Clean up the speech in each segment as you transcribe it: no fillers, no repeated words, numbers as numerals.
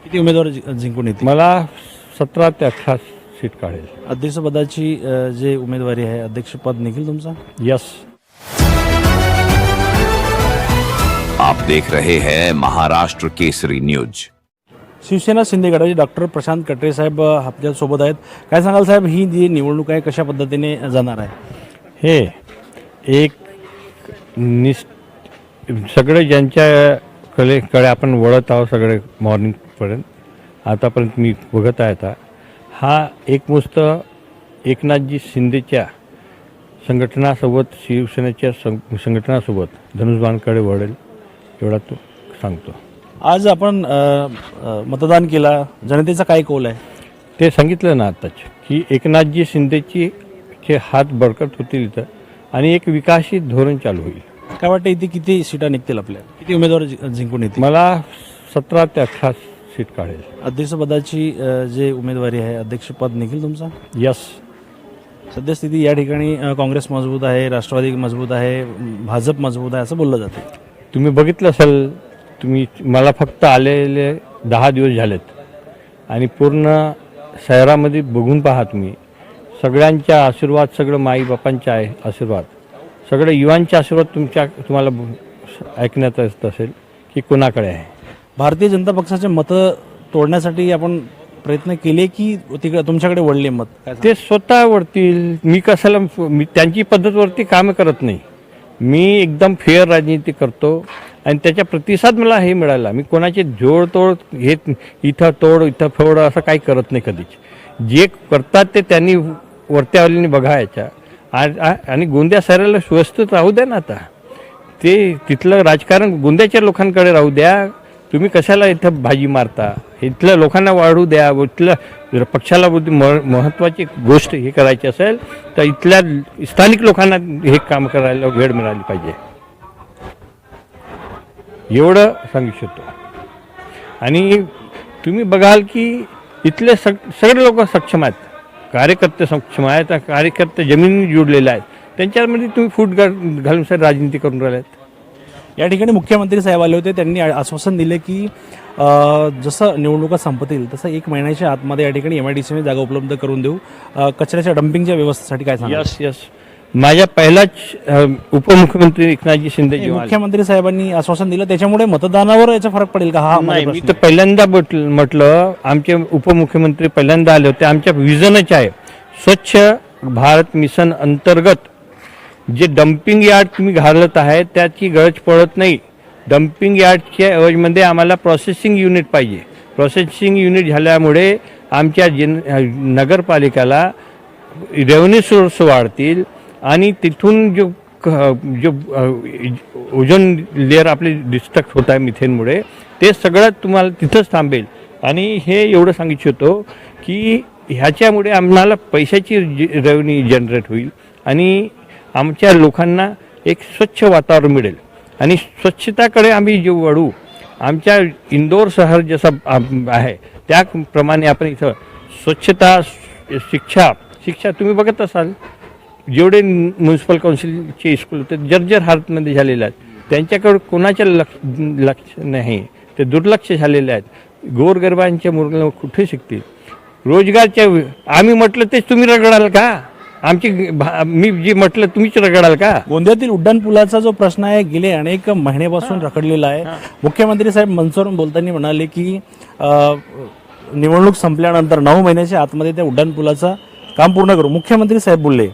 किती उमेदवार जिंकून येतील? मला 17 ते 18 सीट काढेल. अध्यक्षपदाची जे उमेदवारी आहे, अध्यक्षपद निघेल तुमचा? यस. आप देख रहे हैं महाराष्ट्र केसरी न्यूज. शिवसेना शिंदे गटाचे डॉक्टर प्रशांत कटरे साहेब आपल्यासोबत आहेत. काय सांगाल साहेब, ही जी निवडणूक आहे कशा पद्धतीने जाणार आहे? हे एक सगळे ज्यांच्याकडे आपण वळत आहोत सगळे मॉर्निंगपर्यंत आतापर्यंत मी बघत आहे. आता हा एकमुस्त एकनाथजी शिंदेच्या संघटनासोबत शिवसेनेच्या संघटनासोबत धनुष्यबाणकडे वळेल एवढा तो सांगतो. आज आपण मतदान केला, जनतेचा काय कौल आहे? ते सांगितलं ना आताच की एकनाथजी शिंदेचे हात बळकट होतील इथं आणि एक विकासित धोरण चालू होईल. काय वाटतं इथे किती सीटा निघतील आपल्या? किती उमेदवार जिंकून येतील? मला 17 ते 18 सीट काढेल. अध्यक्षपदाची जे उमेदवारी आहे, अध्यक्षपद निघेल तुमचा? यस. सद्यस्थिती या ठिकाणी काँग्रेस मजबूत आहे, राष्ट्रवादी मजबूत आहे, भाजप मजबूत आहे असं बोललं जाते. तुम्ही बघितलं असेल, तुम्ही मला फक्त आलेले 10 दिवस झालेत आणि पूर्ण शहरामध्ये बघून पहा तुम्ही. सगळ्यांचा आशीर्वाद, सगळं माईबापांचा आहे आशीर्वाद, सगळं युवांचा आशीर्वाद तुम्हाला ऐकण्यात येत असेल की कोणाकडे आहे. भारतीय जनता पक्षाचे मतं तोडण्यासाठी आपण प्रयत्न केले की तिकडे तुमच्याकडे वळले मत? ते स्वतः वरतील. मी कशाला मी त्यांची पद्धतवरती कामं करत नाही. मी एकदम फेअर राजनीती करतो आणि त्याचा प्रतिसाद मला हे मिळाला. मी कोणाचे जोडतोड हे इथं तोड इथं फोड असं काही करत नाही कधीच. जे करतात ते त्यांनी वरत्यावलीने बघायच्या आणि गोंदिया शहराला व्यवस्थित राहू द्या ना. आता ते तिथलं राजकारण गोंदियाच्या लोकांकडे राहू द्या. तुम्ही कशाला इथं भाजी मारता? इथल्या लोकांना वाढू द्या. इथलं पक्षाला महत्त्वाची गोष्ट हे करायची असेल तर इथल्या स्थानिक लोकांना हे काम करायला वेळ मिळाली पाहिजे, एवढं सांगू शकतो. आणि तुम्ही बघाल की इथले सगळे लोक सक्षम आहेत, कार्यकर्ते सक्षम आहेत, कार्यकर्ते जमिनीने जोडलेले आहेत. त्यांच्यामध्ये तुम्ही फूट घालून सर राजनीती करून राहिले आहेत. या ठिकाणी मुख्यमंत्री साहेब आले होते. त्यांनी आश्वासन दिले की जसं निवडणुका संपतील तसं 1 महिन्याच्या आतमध्ये या ठिकाणी MIDCने जागा उपलब्ध करून देऊ. कचऱ्याच्या डंपिंगच्या व्यवस्थेसाठी काय सांगा? यस. माझ्या पहिलाच उपमुख्यमंत्री एकनाथजी शिंदे मुख्यमंत्री साहेबांनी आश्वासन दिलं, त्याच्यामुळे मतदानावर याचा फरक पडेल का? हा नाही, मी तर पहिल्यांदा म्हटलं आमचे उपमुख्यमंत्री पहिल्यांदा आले होते. आमच्या विजनच आहे स्वच्छ भारत मिशन अंतर्गत जे डम्पिंग यार्ड तुम्ही घालत आहे त्याची गरज पडत नाही. डम्पिंग यार्डच्या ऐवजीमध्ये आम्हाला प्रोसेसिंग युनिट पाहिजे. प्रोसेसिंग युनिट झाल्यामुळे आमच्या नगरपालिकेला रेव्हन्यू सोर्स वाढतील आणि तिथून जो ओझोन लेअर आपली डिस्ट्रक्ट होत आहे मिथेनमुळे, ते सगळं तुम्हाला तिथंच थांबेल. आणि हे एवढं सांगू इच्छितो की ह्याच्यामुळे आम्हाला पैशाची रेव्हन्यू जनरेट होईल आणि आमच्या लोकांना एक स्वच्छ वातावरण मिळेल. आणि स्वच्छताकडे आम्ही जे वळू, आमच्या इंदोर शहर जसं आहे त्याप्रमाणे आपण इथं स्वच्छता, शिक्षा तुम्ही बघत असाल जेवढे म्युन्सिपल काउन्सिलचे स्कूल ते जर्जर हालतमध्ये झालेले आहेत. त्यांच्याकडे कोणाच्या लक्ष नाही, ते दुर्लक्ष झालेले आहेत. गोरगरिबांच्या मुलं कुठे शिकतील? रोजगारच्या आम्ही म्हटलं तेच तुम्ही रगडाल का? मी जे म्हटलं तुम्हीच रगडाल का? गोंदियातील उड्डाणपुलाचा जो प्रश्न आहे गेले अनेक महिन्यापासून रखडलेला आहे. मुख्यमंत्री साहेब मंचावरून बोलताना म्हणाले की निवडणूक संपल्यानंतर 9 महिन्याच्या आतमध्ये त्या उड्डाणपुलाचं काम पूर्ण करू. मुख्यमंत्री साहेब बोलले.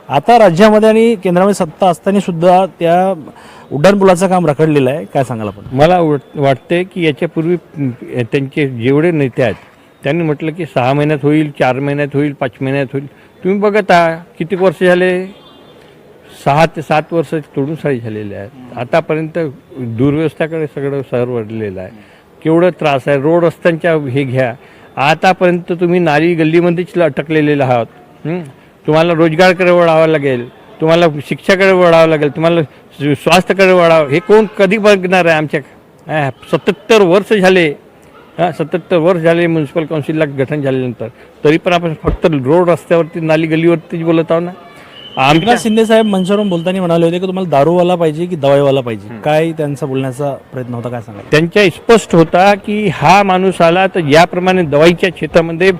आता राज्यामध्ये आणि केंद्रामध्ये सत्ता असताना सुद्धा त्या उड्डाणपुलाचं काम रखडलेलं आहे. काय सांगाल आपण? मला वाटते की याच्यापूर्वी त्यांचे जेवढे नेते आहेत त्यांनी म्हटलं की 6 महिन्यात होईल, 4 महिन्यात होईल, 5 महिन्यात होईल. तुम्ही बघत आहात किती वर्ष झाले? 6 ते 7 वर्ष तोडून सारी झालेले आहेत. आतापर्यंत दुर्व्यवस्थाकडे सगळं शहर वाढलेलं आहे. केवढं त्रास आहे. रोड रस्त्यांच्या हे घ्या. आतापर्यंत तुम्ही नाली गल्लीमध्येच अटकलेले आहात. तुम्हाला रोजगारकडे वळावं लागेल, तुम्हाला शिक्षाकडे वळावं लागेल, तुम्हाला स्वास्थ्याकडे वळावं. हे कोण कधी बघणार आहे? आमच्या 77 वर्ष झाले. 77 वर्ष झाले म्युन्सिपल काउन्सिलला गठन झाल्यानंतर, तरी पण आपण फक्त रोड रस्त्यावरती नाली गल्लीवरतीच बोलत आहोत ना. आमच्या एकनाथ शिंदे साहेब मंचावरून बोलताना म्हणाले होते की तुम्हाला दारूवाला पाहिजे की दवाईवाला पाहिजे, काय त्यांचा बोलण्याचा प्रयत्न होता, काय सांगा? त्यांच्या स्पष्ट होता की हा माणूस आला तर याप्रमाणे दवाईच्या क्षेत्रामध्ये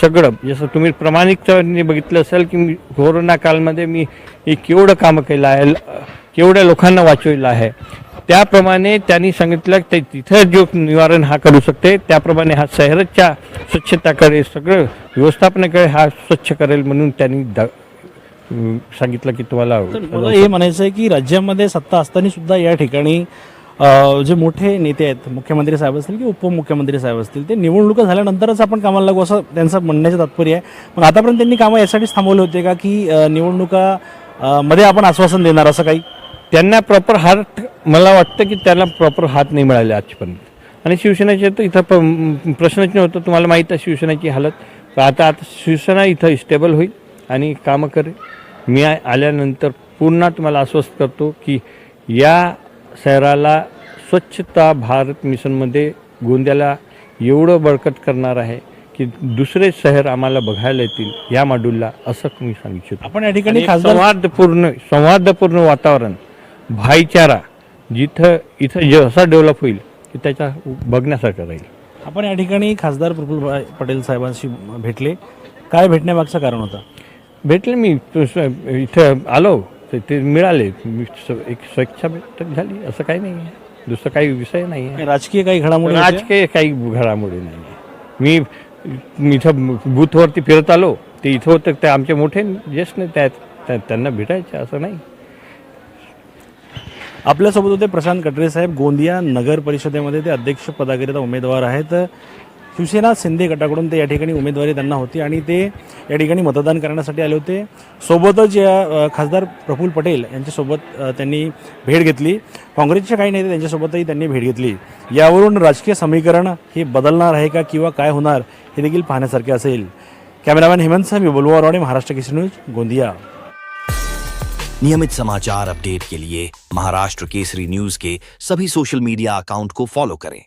सगळं, जसं तुम्ही प्रामाणिकपणे बघितलं असेल की कोरोना काळमध्ये मी केवढं कामं केलं आहे, केवढ्या लोकांना वाचवलं आहे, त्याप्रमाणे त्यांनी सांगितलं की तिथं जो निवारण हा करू शकते, त्याप्रमाणे हा शहराच्या स्वच्छताकडे सगळं व्यवस्थापनाकडे हा स्वच्छ करेल म्हणून त्यांनी सांगितलं की तुम्हाला. मला हे म्हणायचं आहे की राज्यामध्ये सत्ता असताना सुद्धा या ठिकाणी जे मोठे नेते आहेत, मुख्यमंत्री साहेब असतील की उपमुख्यमंत्री साहेब असतील, ते निवडणुका झाल्यानंतरच आपण कामाला लागू असं त्यांचं म्हणण्याचं तात्पर्य आहे. मग आतापर्यंत त्यांनी कामं यासाठीच थांबवले होते का की निवडणुका मध्ये आपण आश्वासन देणार, असं काही? त्यांना प्रॉपर हात, मला वाटतं की त्यांना प्रॉपर हात नाही मिळाले आजपर्यंत. आणि शिवसेनेचे तर इथं प्रश्नच नव्हतं. तुम्हाला माहीत आहे शिवसेनेची हालत. आता शिवसेना इथं स्टेबल होईल आणि कामं करेल. मी आल्यानंतर पुन्हा तुम्हाला आश्वस्त करतो की या शहराला स्वच्छता भारत मिशनमध्ये गोंदियाला एवढं बळकट करणार आहे की दुसरे शहर आम्हाला बघायला येतील या मॉड्यूलला, असं मी सांगू इच्छितो. आपण या ठिकाणी आणि खासदार संवादपूर्ण वातावरण, भाईचारा जिथं इथं जसा डेव्हलप होईल की त्याचा बघण्यासारखं राहील. आपण या ठिकाणी खासदार प्रफुल्ल पटेल साहेबांशी भेटले, काय भेटण्यामागचं कारण होतं? भेटले, मी इथं आलो तर ते मिळाले, एक स्वेच्छा बैठक झाली, असं काही नाही आहे, दुसरं काही विषय नाही आहे. राजकीय काही घडामोडी होत्या? राजकीय काही घडामोडी नाही आहे. मी इथं बूथवरती फिरत आलो, ते इथं होतं, ते आमचे मोठे ज्येष्ठ नेते आहेत, त्यांना भेटायचे, असं नाही. आपल्यासोबत होते प्रशांत कटरे साहेब, गोंदिया नगर परिषदेमध्ये ते अध्यक्ष पदाकरिता उमेदवार आहेत. शिवसेना शिंदे गटाकडून ते या ठिकाणी उमेदवारी त्यांना होती आणि ते या ठिकाणी मतदान करण्यासाठी आले होते. सोबतच या खासदार प्रफुल्ल पटेल यांच्यासोबत त्यांनी भेट घेतली. काँग्रेसचे काही नेते त्यांच्यासोबतही त्यांनी भेट घेतली. यावरून राजकीय समीकरण हे बदलणार आहे का किंवा काय होणार हे देखील पाहण्यासारखे असेल. कॅमेरामॅन हेमंत मी बोलवारवाडे, महाराष्ट्र केसरी न्यूज, गोंदिया. नियमित समाचार अपडेट के लिए महाराष्ट्र केसरी न्यूज के सभी सोशल मीडिया अकाउंट को फॉलो करें.